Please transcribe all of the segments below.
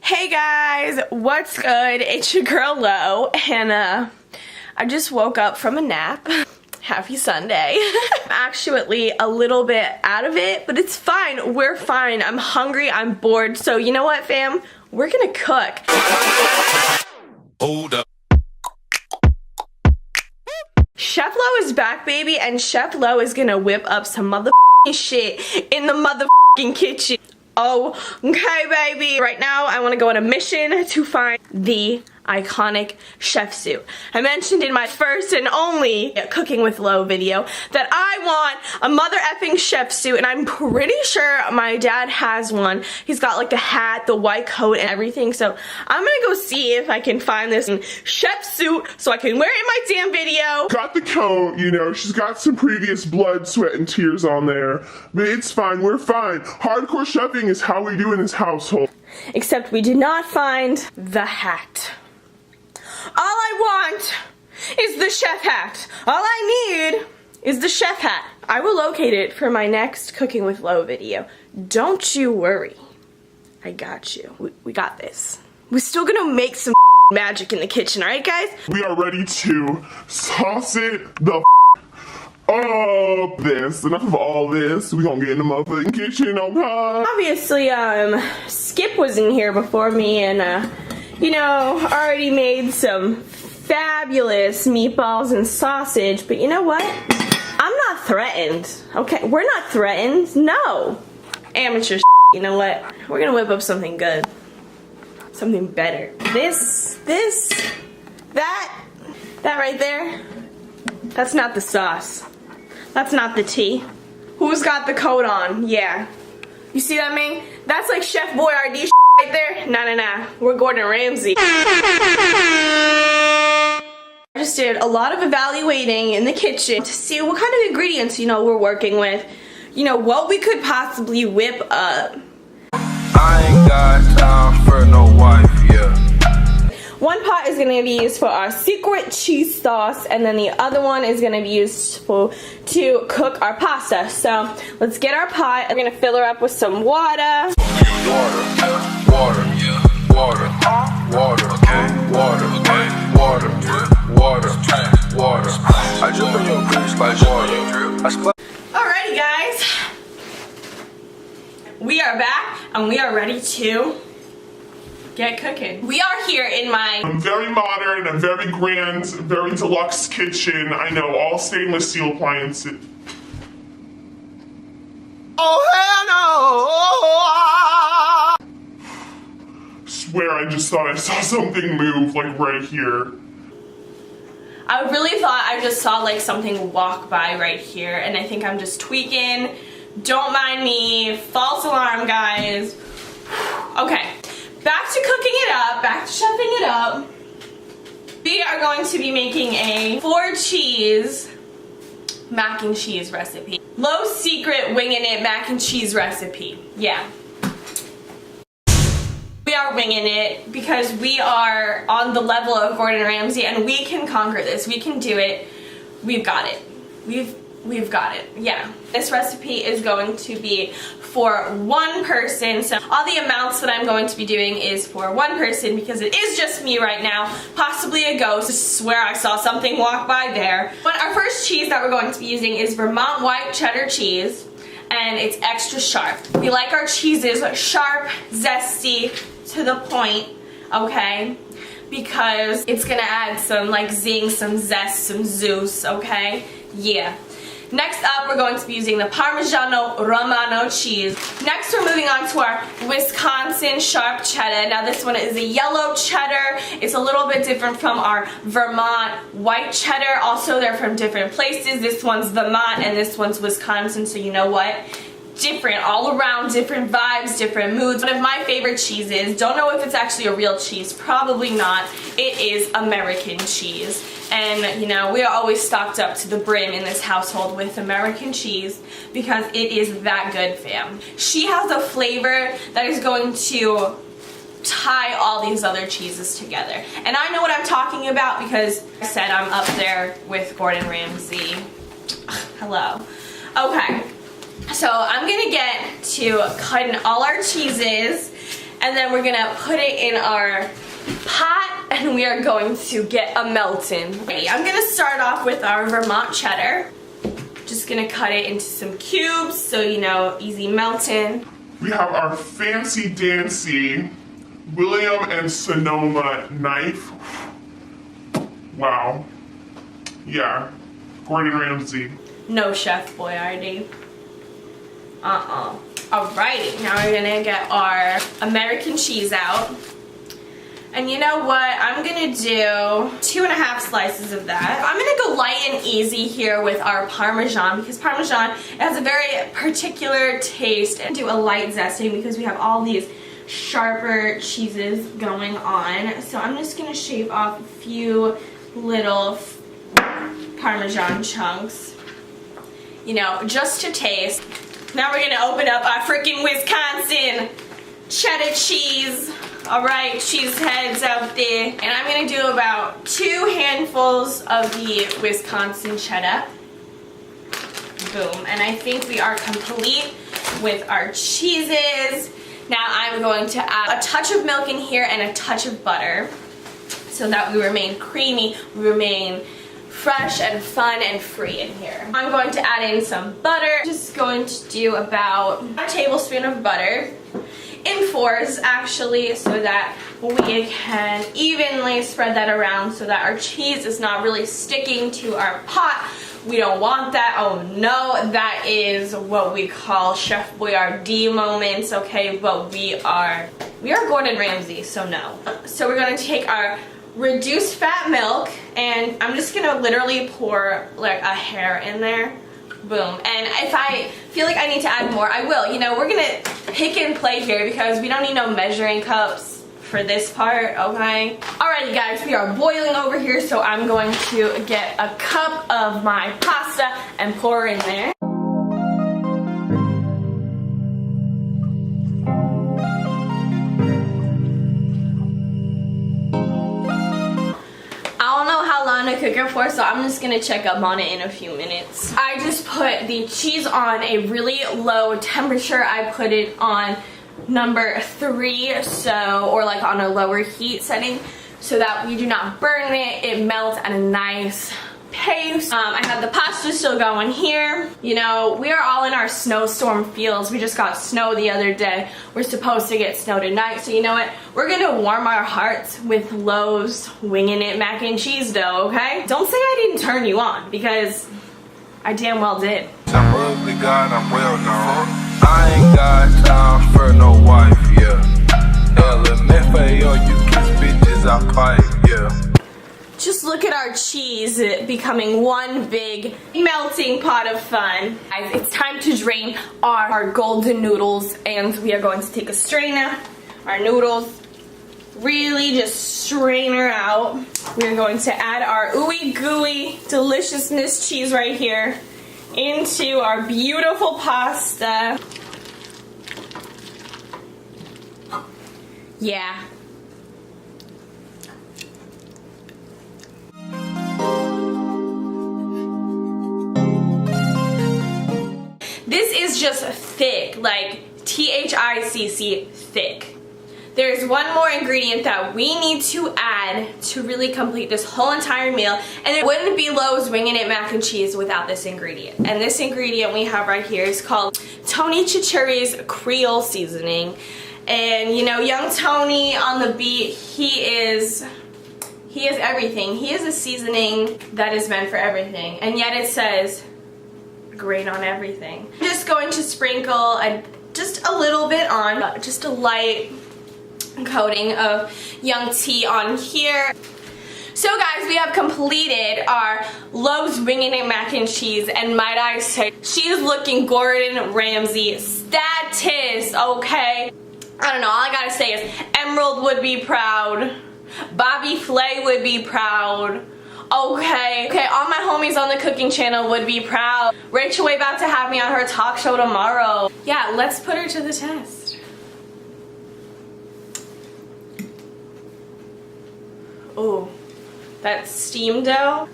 Hey guys, what's good? It's your girl Lo, and I just woke up from a nap. Happy Sunday. I'm actually a little bit out of it, but it's fine. We're fine. I'm hungry, I'm bored, so you know what, fam? We're gonna cook. Hold up. Chef Lo is back, baby, and Chef Lo is gonna whip up some motherfucking shit in the motherfucking kitchen. Oh, okay, baby. Right now, I want to go on a mission to find the iconic chef suit. I mentioned in my first and only Cooking with Lo video that I want a mother effing chef suit, and I'm pretty sure my dad has one. He's got like the hat, the white coat, and everything, so I'm gonna go see if I can find this chef suit so I can wear it in my damn video. Got the coat, you know, she's got some previous blood, sweat, and tears on there, but it's fine, we're fine. Hardcore chefing is how we do in this household. Except we did not find the hat. All I want is the chef hat. All I need is the chef hat. I will locate it for my next Cooking with Lo video. Don't you worry. I got you. We got this. We're still gonna make some magic in the kitchen, alright guys? We are ready to sauce it the up this. Enough of all this. We gonna get in the motherfucking kitchen, okay? Obviously, Skip was in here before me and, you know, already made some fabulous meatballs and sausage, but you know what? I'm not threatened, okay? We're not threatened, no. Amateur you know what? We're gonna whip up something good. Something better. That right there, that's not the sauce. That's not the tea. Who's got the coat on? Yeah. You see that, man? That's like Chef Boyardee right there. Nah. We're Gordon Ramsay. I just did a lot of evaluating in the kitchen to see what kind of ingredients, you know, we're working with. You know, what we could possibly whip up. I ain't got time for no wife, yeah. One pot is going to be used for our secret cheese sauce, and then the other one is going to be used to cook our pasta. So let's get our pot. We're going to fill her up with some water. Water, okay, water. I jump in your grease like water. Alrighty, guys. We are back, and we are ready to get cooking. We are here in my very modern, a very grand, very deluxe kitchen. I know, all stainless steel appliances. Oh, hell no! Swear I just thought I saw something move, like right here. I really thought I just saw like something walk by right here, and I think I'm just tweaking. Don't mind me. False alarm, guys. Okay, back to cooking it up, back to chefing it up. We are going to be making a 4-cheese mac and cheese recipe. Low secret winging it mac and cheese recipe. Yeah. We are winging it because we are on the level of Gordon Ramsay, and we can conquer this. We can do it. We've got it. We've got it. Yeah. This recipe is going to be for one person, so all the amounts that I'm going to be doing is for one person because it is just me right now, possibly a ghost. I swear I saw something walk by there. But our first cheese that we're going to be using is Vermont white cheddar cheese, and it's extra sharp. We like our cheeses sharp, zesty, to the point, okay? Because it's gonna add some like zing, some zest, some Zeus, okay? Yeah. Next up, we're going to be using the Parmigiano Romano cheese. Next, we're moving on to our Wisconsin sharp cheddar. Now, this one is a yellow cheddar. It's a little bit different from our Vermont white cheddar. Also, they're from different places. This one's Vermont and this one's Wisconsin, so you know what? Different all around, different vibes, different moods. One of my favorite cheeses, don't know if it's actually a real cheese, probably not. It is American cheese. And you know, we are always stocked up to the brim in this household with American cheese because it is that good, fam. She has a flavor that is going to tie all these other cheeses together. And I know what I'm talking about because I said I'm up there with Gordon Ramsay. Hello. Okay. So I'm gonna get to cutting all our cheeses And then we're gonna put it in our pot and we are going to get a melting. I'm gonna start off with our Vermont cheddar. Just gonna cut it into some cubes so you know, easy melting. We have our fancy dancy William and Sonoma knife. Wow. Yeah, Gordon Ramsay. No Chef Boyardee. Alrighty, now we're gonna get our American cheese out. And you know what? I'm gonna do 2.5 slices of that. I'm gonna go light and easy here with our Parmesan because Parmesan has a very particular taste. And do a light zesting because we have all these sharper cheeses going on. So I'm just gonna shave off a few little Parmesan chunks, you know, just to taste. Now we're gonna open up our freaking Wisconsin cheddar cheese. Alright, cheese heads out there. And I'm gonna do about 2 handfuls of the Wisconsin cheddar. Boom. And I think we are complete with our cheeses. Now I'm going to add a touch of milk in here and a touch of butter so that we remain creamy, we remain fresh and fun and free in here. I'm going to add in some butter. Just going to do about a tablespoon of butter. In 4s actually, so that we can evenly spread that around so that our cheese is not really sticking to our pot. We don't want that. Oh no, that is what we call Chef Boyardee moments, okay? But we are Gordon Ramsay, so no. So we're gonna take our reduced fat milk and I'm just gonna literally pour like a hair in there. Boom. And if I feel like I need to add more, I will. You know, we're gonna pick and play here because we don't need no measuring cups for this part, okay? Alrighty guys, we are boiling over here, so I'm going to get a cup of my pasta and pour in there. To cook it for, so I'm just gonna check up on it in a few minutes. I just put the cheese on a really low temperature. I put it on number 3, so, or like on a lower heat setting, so that we do not burn it. It melts at a nice pace. I have the pasta still going here. You know, we are all in our snowstorm fields. We just got snow the other day. We're supposed to get snow tonight, so you know what? We're gonna warm our hearts with Lowe's Winging It mac and cheese dough, okay? Don't say I didn't turn you on, because I damn well did. I'm ugly, God, I'm well known. I ain't got time for no wife, yeah. LMFAO, you kiss bitches, I pipe, yeah. Just look at our cheese becoming one big melting pot of fun. Guys, it's time to drain our golden noodles, and we are going to take a strainer, our noodles, really just strain her out. We're going to add our ooey gooey deliciousness cheese right here into our beautiful pasta. Yeah. This is just thick, like THICC thick. There's one more ingredient that we need to add to really complete this whole entire meal, and it wouldn't be Lowe's Winging It mac and cheese without this ingredient. And this ingredient we have right here is called Tony Chicharie's Creole seasoning. And you know, young Tony on the beat, he is everything. He is a seasoning that is meant for everything, and yet it says great on everything. I'm just going to sprinkle just a little bit on, just a light coating of young tea on here. So guys, we have completed our Lowe's Winging It mac and cheese, and might I say, she is looking Gordon Ramsay status, okay? I don't know, all I gotta say is Emerald would be proud, Bobby Flay would be proud, okay, all my homies on the cooking channel would be proud. Rachel Way about to have me on her talk show tomorrow. Yeah, let's put her to the test. Oh, that steam dough.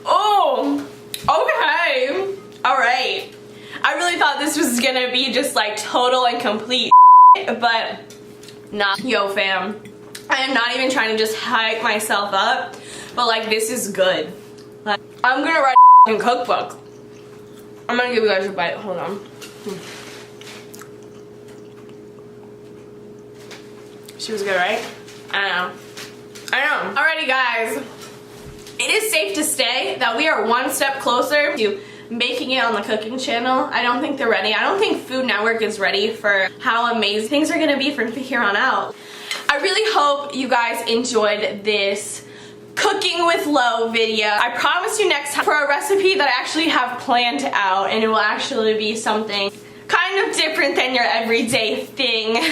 Oh, okay, all right. was gonna be just like total and complete but not. Yo fam, I am not even trying to just hype myself up, but like this is good. Like, I'm gonna write a cookbook. I'm gonna give you guys a bite. Hold on. She was good, right? I know. Alrighty guys, it is safe to say that we are one step closer to making it on the cooking channel. I don't think they're ready. I don't think Food Network is ready for how amazing things are gonna be from here on out. I really hope you guys enjoyed this cooking with Lo video. I promise you next time for a recipe that I actually have planned out, and it will actually be something kind of different than your everyday thing.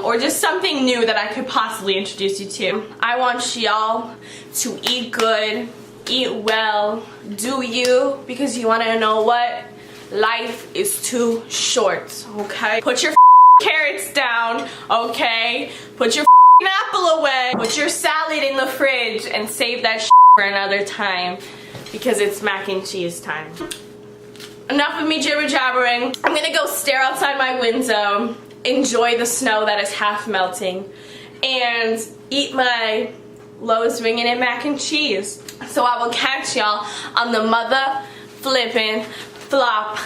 Or just something new that I could possibly introduce you to. I want y'all to eat good, eat well, do you, because you want to know what? Life is too short, okay? Put your carrots down, okay? Put your apple away. Put your salad in the fridge and save that for another time, because it's mac and cheese time. Enough of me jibber jabbering. I'm gonna go stare outside my window, enjoy the snow that is half melting, and eat my Lo's Wingin' It mac and cheese. So I will catch y'all on the mother flippin' flop